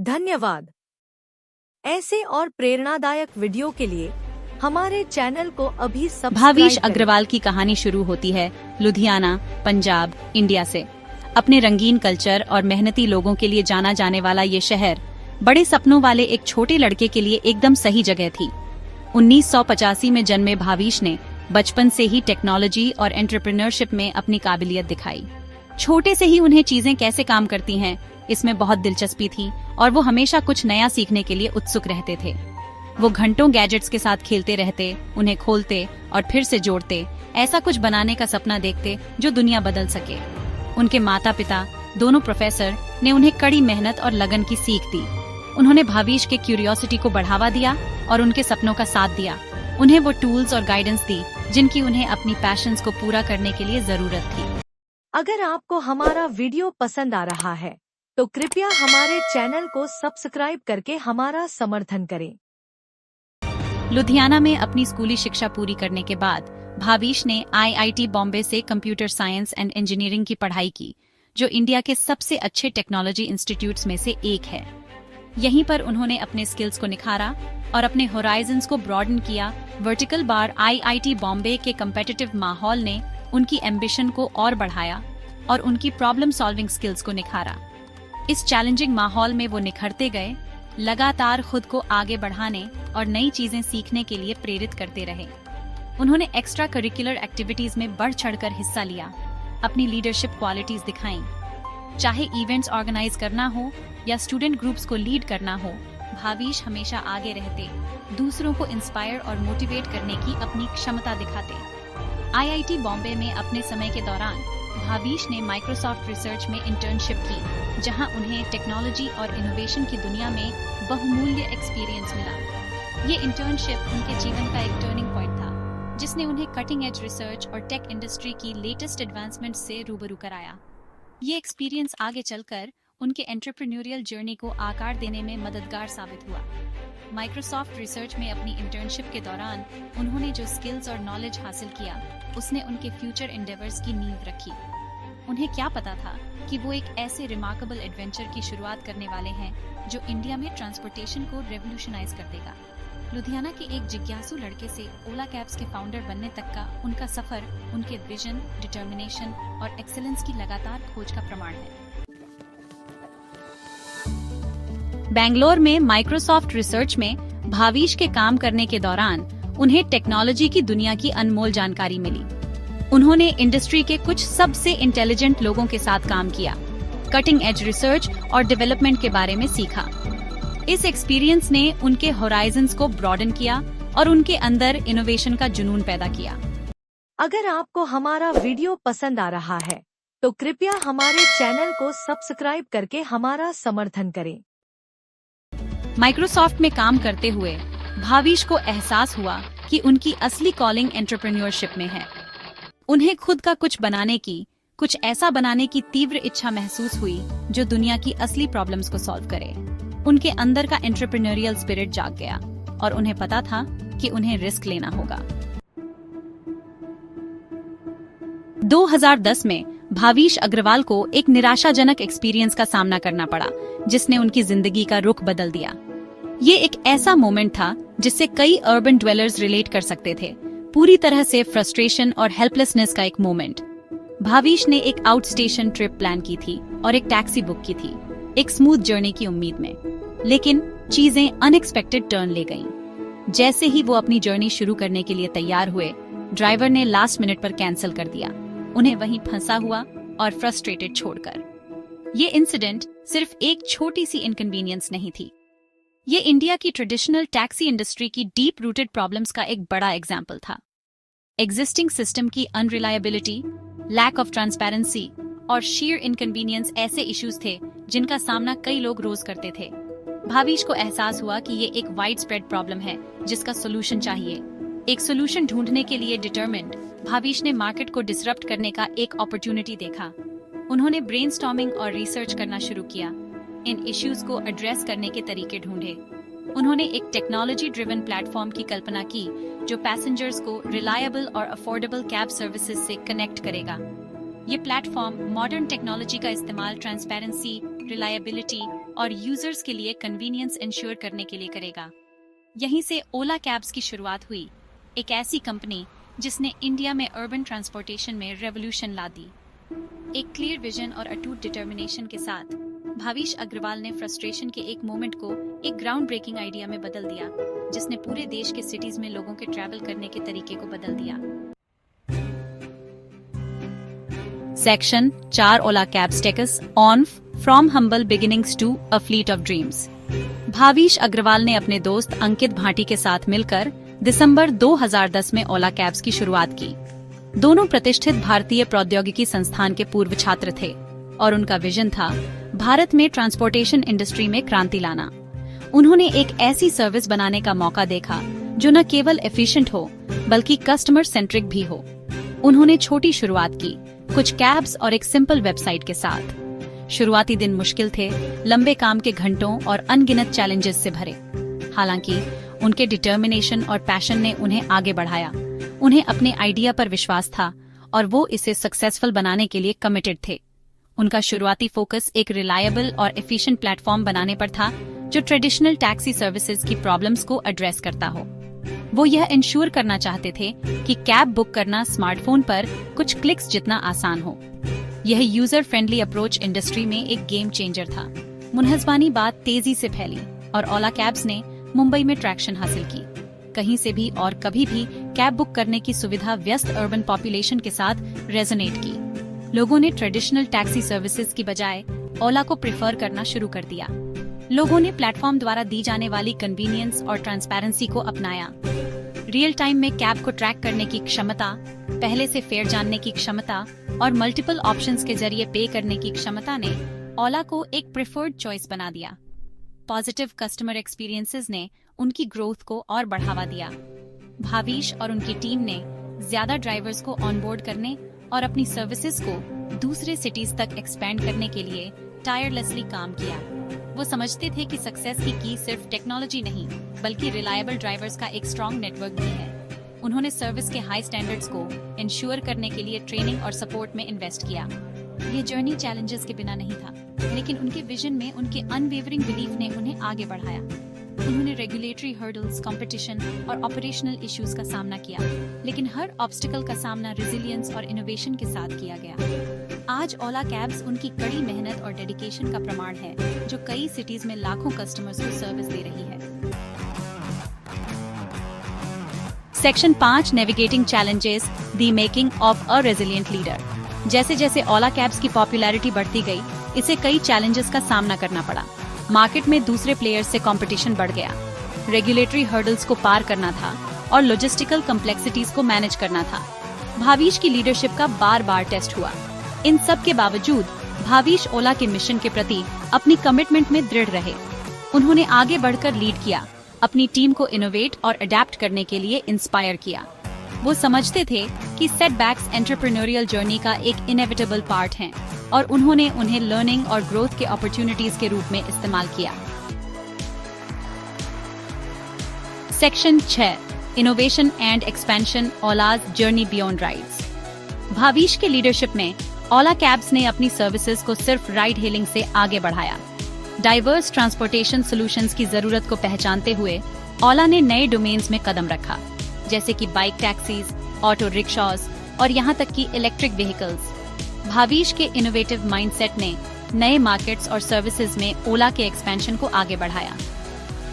धन्यवाद। ऐसे और प्रेरणादायक वीडियो के लिए हमारे चैनल को अभी सब्सक्राइब भाविश करें। अग्रवाल की कहानी शुरू होती है लुधियाना, पंजाब, इंडिया से। अपने रंगीन कल्चर और मेहनती लोगों के लिए जाना जाने वाला ये शहर बड़े सपनों वाले एक छोटे लड़के के लिए एकदम सही जगह थी। 1985 में जन्मे भाविश ने बचपन से ही टेक्नोलॉजी और एंटरप्रेन्योरशिप में अपनी काबिलियत दिखाई। छोटे से ही उन्हें चीजें कैसे काम करती हैं, इसमें बहुत दिलचस्पी थी और वो हमेशा कुछ नया सीखने के लिए उत्सुक रहते थे। वो घंटों गैजेट्स के साथ खेलते रहते, उन्हें खोलते और फिर से जोड़ते, ऐसा कुछ बनाने का सपना देखते जो दुनिया बदल सके। उनके माता पिता, दोनों प्रोफेसर, ने उन्हें कड़ी मेहनत और लगन की सीख दी। उन्होंने भाविश के क्यूरियोसिटी को बढ़ावा दिया और उनके सपनों का साथ दिया। उन्हें वो टूल्स और गाइडेंस दी जिनकी उन्हें अपनी पैशंस को पूरा करने के लिए जरूरत थी। अगर आपको हमारा वीडियो पसंद आ रहा है तो कृपया हमारे चैनल को सब्सक्राइब करके हमारा समर्थन करें। लुधियाना में अपनी स्कूली शिक्षा पूरी करने के बाद भाविश ने IIT बॉम्बे से कंप्यूटर साइंस एंड इंजीनियरिंग की पढ़ाई की, जो इंडिया के सबसे अच्छे टेक्नोलॉजी इंस्टीट्यूट्स में से एक है। यहीं पर उन्होंने अपने स्किल्स को निखारा और अपने होराइजन्स को ब्रॉडन किया। वर्टिकल बार IIT बॉम्बे के कम्पिटिटिव माहौल ने उनकी एम्बिशन को और बढ़ाया और उनकी प्रॉब्लम सॉल्विंग स्किल्स को निखारा। इस चैलेंजिंग माहौल में वो निखरते गए, लगातार खुद को आगे बढ़ाने और नई चीजें सीखने के लिए प्रेरित करते रहे। उन्होंने एक्स्ट्रा करिकुलर एक्टिविटीज में बढ़ चढ़कर हिस्सा लिया, अपनी लीडरशिप क्वालिटीज दिखाईं। चाहे इवेंट्स ऑर्गेनाइज करना हो या स्टूडेंट ग्रुप्स को लीड करना हो, भाविश हमेशा आगे रहते, दूसरों को इंस्पायर और मोटिवेट करने की अपनी क्षमता दिखाते। IIT बॉम्बे में अपने समय के दौरान भाविश ने माइक्रोसॉफ्ट रिसर्च में इंटर्नशिप की, जहां उन्हें टेक्नोलॉजी और इनोवेशन की दुनिया में बहुमूल्य एक्सपीरियंस मिला। ये इंटर्नशिप उनके जीवन का एक टर्निंग पॉइंट था, जिसने उन्हें कटिंग एज रिसर्च और टेक इंडस्ट्री की लेटेस्ट एडवांसमेंट से रूबरू कराया। ये एक्सपीरियंस आगे चलकर उनके एंटरप्रेन्योरियल जर्नी को आकार देने में मददगार साबित हुआ। माइक्रोसॉफ्ट रिसर्च में अपनी इंटर्नशिप के दौरान उन्होंने जो स्किल्स और नॉलेज हासिल किया, उसने उनके फ्यूचर एंडेवर्स की नींव रखी। उन्हें क्या पता था कि वो एक ऐसे रिमार्केबल एडवेंचर की शुरुआत करने वाले हैं जो इंडिया में ट्रांसपोर्टेशन को रेवोल्यूशनाइज कर देगा। लुधियाना के एक जिज्ञासु लड़के से ओला कैब्स के फाउंडर बनने तक का उनका सफर उनके विजन, डिटर्मिनेशन और एक्सेलेंस की लगातार खोज का प्रमाण है। बेंगलोर में माइक्रोसॉफ्ट रिसर्च में भाविश के काम करने के दौरान उन्हें टेक्नोलॉजी की दुनिया की अनमोल जानकारी मिली। उन्होंने इंडस्ट्री के कुछ सबसे इंटेलिजेंट लोगों के साथ काम किया, कटिंग एज रिसर्च और डेवलपमेंट के बारे में सीखा। इस एक्सपीरियंस ने उनके होराइजन्स को ब्रॉडन किया और उनके अंदर इनोवेशन का जुनून पैदा किया। अगर आपको हमारा वीडियो पसंद आ रहा है तो कृपया हमारे चैनल को सब्सक्राइब करके हमारा समर्थन करें। माइक्रोसॉफ्ट में काम करते हुए भाविश को एहसास हुआ कि उनकी असली कॉलिंग एंटरप्रेन्योरशिप में है। उन्हें खुद का कुछ बनाने की, कुछ ऐसा बनाने की तीव्र इच्छा महसूस हुई जो दुनिया की असली प्रॉब्लम्स को सॉल्व करे। उनके अंदर का एंटरप्रेन्योरियल स्पिरिट जाग गया और उन्हें पता था कि उन्हें रिस्क लेना होगा। 2010 में भाविश अग्रवाल को एक निराशाजनक एक्सपीरियंस का सामना करना पड़ा, जिसने उनकी जिंदगी का रुख बदल दिया। ये एक ऐसा मोमेंट था जिससे कई अर्बन ड्वेलर्स रिलेट कर सकते थे, पूरी तरह से फ्रस्ट्रेशन और हेल्पलेसनेस का एक मोमेंट। भाविश ने एक आउट स्टेशन ट्रिप प्लान की थी और एक टैक्सी बुक की थी, एक स्मूथ जर्नी की उम्मीद में। लेकिन चीजें अनएक्सपेक्टेड टर्न ले गईं। जैसे ही वो अपनी जर्नी शुरू करने के लिए तैयार हुए, ड्राइवर ने लास्ट मिनट पर कैंसिल कर दिया, उन्हें वहीं फंसा हुआ और फ्रस्ट्रेटेड छोड़कर। ये इंसिडेंट सिर्फ एक छोटी सी इनकन्वीनियंस नहीं थी, ये इंडिया की ट्रेडिशनल टैक्सी इंडस्ट्री की डीप रूटेड प्रॉब्लम्स का एक बड़ा एग्जाम्पल था। एग्जिस्टिंग सिस्टम की अनरिलायबिलिटी, लैक ऑफ ट्रांसपेरेंसी और शीयर इनकन्वीनियंस ऐसे इश्यूज थे जिनका सामना कई लोग रोज करते थे। भाविश को एहसास हुआ कि ये एक वाइड स्प्रेड प्रॉब्लम है जिसका सोल्यूशन चाहिए। एक सोल्यूशन ढूंढने के लिए डिटरमिन्ड, भाविश ने मार्केट को डिसरप्ट करने का एक अपॉर्चुनिटी देखा। उन्होंने ब्रेनस्टॉर्मिंग और रिसर्च करना शुरू किया, इन इश्यूज को एड्रेस करने के तरीके ढूंढे। उन्होंने एक टेक्नोलॉजी ड्रिवन प्लेटफॉर्म की कल्पना की जो पैसेंजर्स को रिलायबल और अफोर्डेबल कैब सर्विसेज से कनेक्ट करेगा। ये प्लेटफॉर्म मॉडर्न टेक्नोलॉजी का इस्तेमाल ट्रांसपेरेंसी, रिलायबिलिटी और यूजर्स के लिए कन्वीनियंस इंश्योर करने के लिए करेगा। यहीं से ओला कैब्स की शुरुआत हुई, एक ऐसी कंपनी जिसने इंडिया में अर्बन ट्रांसपोर्टेशन में रेवोल्यूशन ला दी। एक क्लियर विजन और अटूट डिटर्मिनेशन के साथ भाविश अग्रवाल ने फ्रस्ट्रेशन के एक मोमेंट को एक ग्राउंड ब्रेकिंग आइडिया में बदल दिया, जिसने पूरे देश के सिटीज में लोगों के ट्रैवल करने के तरीके को बदल दिया। Section 4 Ola cab status on from humble beginnings to a fleet of dreams. Bhavish Aggarwal ने अपने दोस्त अंकित भाटी के साथ मिलकर दिसंबर 2010 में ओला कैब्स की शुरुआत की। दोनों प्रतिष्ठित भारतीय प्रौद्योगिकी संस्थान के पूर्व छात्र थे और उनका विजन था भारत में ट्रांसपोर्टेशन इंडस्ट्री में क्रांति लाना। उन्होंने एक ऐसी सर्विस बनाने का मौका देखा जो न केवल एफिशिएंट हो बल्कि कस्टमर सेंट्रिक भी हो। उन्होंने छोटी शुरुआत की, कुछ कैब्स और एक सिंपल वेबसाइट के साथ। शुरुआती दिन मुश्किल थे, लंबे काम के घंटों और अनगिनत चैलेंजेस से भरे। हालांकि उनके डिटर्मिनेशन और पैशन ने उन्हें आगे बढ़ाया। उन्हें अपने आइडिया पर विश्वास था और वो इसे सक्सेसफुल बनाने के लिए कमिटेड थे। उनका शुरुआती फोकस एक रिलायबल और एफिशिएंट प्लेटफॉर्म बनाने पर था जो ट्रेडिशनल टैक्सी सर्विसेज की प्रॉब्लम्स को एड्रेस करता हो। वो यह इंश्योर करना चाहते थे कि कैब बुक करना स्मार्टफोन पर कुछ क्लिक्स जितना आसान हो। यह यूजर फ्रेंडली अप्रोच इंडस्ट्री में एक गेम चेंजर था। मुनहसबानी बात तेजी से फैली और ओला कैब्स ने मुंबई में ट्रैक्शन हासिल की। कहीं से भी और कभी भी कैब बुक करने की सुविधा व्यस्त अर्बन पॉपुलेशन के साथ रेजोनेट की। लोगों ने ट्रेडिशनल टैक्सी सर्विसेज की बजाय ओला को प्रेफर करना शुरू कर दिया। लोगों ने प्लेटफॉर्म द्वारा दी जाने वाली कन्वीनियंस और ट्रांसपेरेंसी को अपनाया। रियल टाइम में कैब को ट्रैक करने की क्षमता, पहले से फेयर जानने की क्षमता और मल्टीपल ऑप्शंस के जरिए पे करने की क्षमता ने ओला को एक प्रेफर्ड चॉइस बना दिया। पॉजिटिव कस्टमर एक्सपीरियंसेस ने उनकी ग्रोथ को और बढ़ावा दिया। भाविश और उनकी टीम ने ज्यादा ड्राइवर्स को ऑनबोर्ड करने और अपनी सर्विसेज को दूसरे सिटीज तक एक्सपैंड करने के लिए टायरलेसली काम किया। वो समझते थे कि सक्सेस की की सिर्फ टेक्नोलॉजी नहीं बल्कि रिलायबल ड्राइवर्स का एक स्ट्रॉन्ग नेटवर्क भी है। उन्होंने सर्विस के हाई स्टैंडर्ड्स को इंश्योर करने के लिए ट्रेनिंग और सपोर्ट में इन्वेस्ट किया। ये जर्नी चैलेंजेस के बिना नहीं था, लेकिन उनके विजन में उनके अनवेवरिंग बिलीफ ने उन्हें आगे बढ़ाया। उन्होंने रेगुलेटरी हर्डल्स, कंपटीशन और ऑपरेशनल इश्यूज का सामना किया, लेकिन हर ऑब्स्टिकल का सामना रेजिलियंस और इनोवेशन के साथ किया गया। आज ओला कैब्स उनकी कड़ी मेहनत और डेडिकेशन का प्रमाण है, जो कई सिटीज में लाखों कस्टमर्स को सर्विस दे रही है। Section 5 navigating challenges, the making of a resilient leader. जैसे जैसे ओला कैब्स की पॉपुलैरिटी बढ़ती गई, इसे कई चैलेंजेस का सामना करना पड़ा। मार्केट में दूसरे प्लेयर्स से कंपटीशन बढ़ गया, रेगुलेटरी हर्डल्स को पार करना था और लॉजिस्टिकल कॉम्प्लेक्सिटीज को मैनेज करना था। भाविश की लीडरशिप का बार बार टेस्ट हुआ। इन सब के बावजूद भाविश ओला के मिशन के प्रति अपनी कमिटमेंट में दृढ़ रहे। उन्होंने आगे बढ़कर लीड किया, अपनी टीम को इनोवेट और अडेप्ट करने के लिए इंस्पायर किया। वो समझते थे कि सेटबैक्स एंटरप्रेन्योरियल जर्नी का एक इनएविटेबल पार्ट हैं और उन्होंने उन्हें लर्निंग और ग्रोथ के अपॉर्चुनिटीज के रूप में इस्तेमाल किया। Section 6 innovation and expansion, Ola's journey beyond rides. Bhavish के लीडरशिप में ओला कैब्स ने अपनी सर्विसेज को सिर्फ राइड हेलिंग से आगे बढ़ाया। डाइवर्स ट्रांसपोर्टेशन सॉल्यूशंस की जरूरत को पहचानते हुए ओला ने नए डोमेन्स में कदम रखा, जैसे कि बाइक टैक्सीज, ऑटो रिक्शाज और यहाँ तक कि इलेक्ट्रिक व्हीकल्स। भाविश के इनोवेटिव माइंडसेट ने नए मार्केट्स और सर्विसेज में ओला के एक्सपेंशन को आगे बढ़ाया।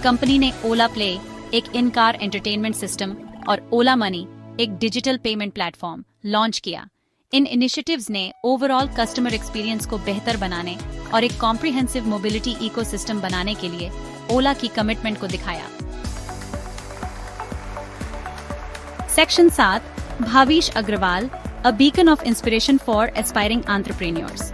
कंपनी ने ओला प्ले, एक इन कार एंटरटेनमेंट सिस्टम, और ओला मनी, एक डिजिटल पेमेंट प्लेटफॉर्म लॉन्च किया। इन इनिशिएटिव्स ने ओवरऑल कस्टमर एक्सपीरियंस को बेहतर बनाने और एक कॉम्प्रिहेंसिव मोबिलिटी इकोसिस्टम बनाने के लिए ओला की कमिटमेंट को दिखाया। Section 7 Bhavish Aggarwal, a beacon of inspiration for aspiring entrepreneurs.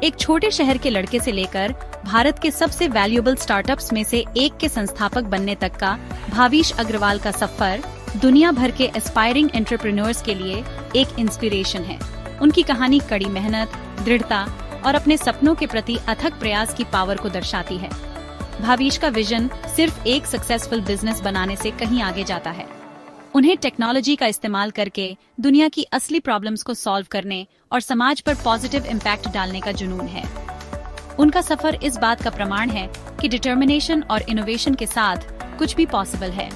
एक छोटे शहर के लड़के से लेकर भारत के सबसे वैल्यूएबल स्टार्टअप्स में से एक के संस्थापक बनने तक का भाविश अग्रवाल का सफर दुनिया भर के एस्पायरिंग एंटरप्रेन्योर्स के लिए एक इंस्पिरेशन है। उनकी कहानी कड़ी मेहनत, दृढ़ता और अपने सपनों के प्रति अथक प्रयास की पावर को दर्शाती है। भाविश का विजन सिर्फ एक सक्सेसफुल बिजनेस बनाने से कहीं आगे जाता है। उन्हें टेक्नोलॉजी का इस्तेमाल करके दुनिया की असली प्रॉब्लम्स को सॉल्व करने और समाज पर पॉजिटिव इम्पैक्ट डालने का जुनून है। उनका सफर इस बात का प्रमाण है कि डिटर्मिनेशन और इनोवेशन के साथ कुछ भी पॉसिबल है।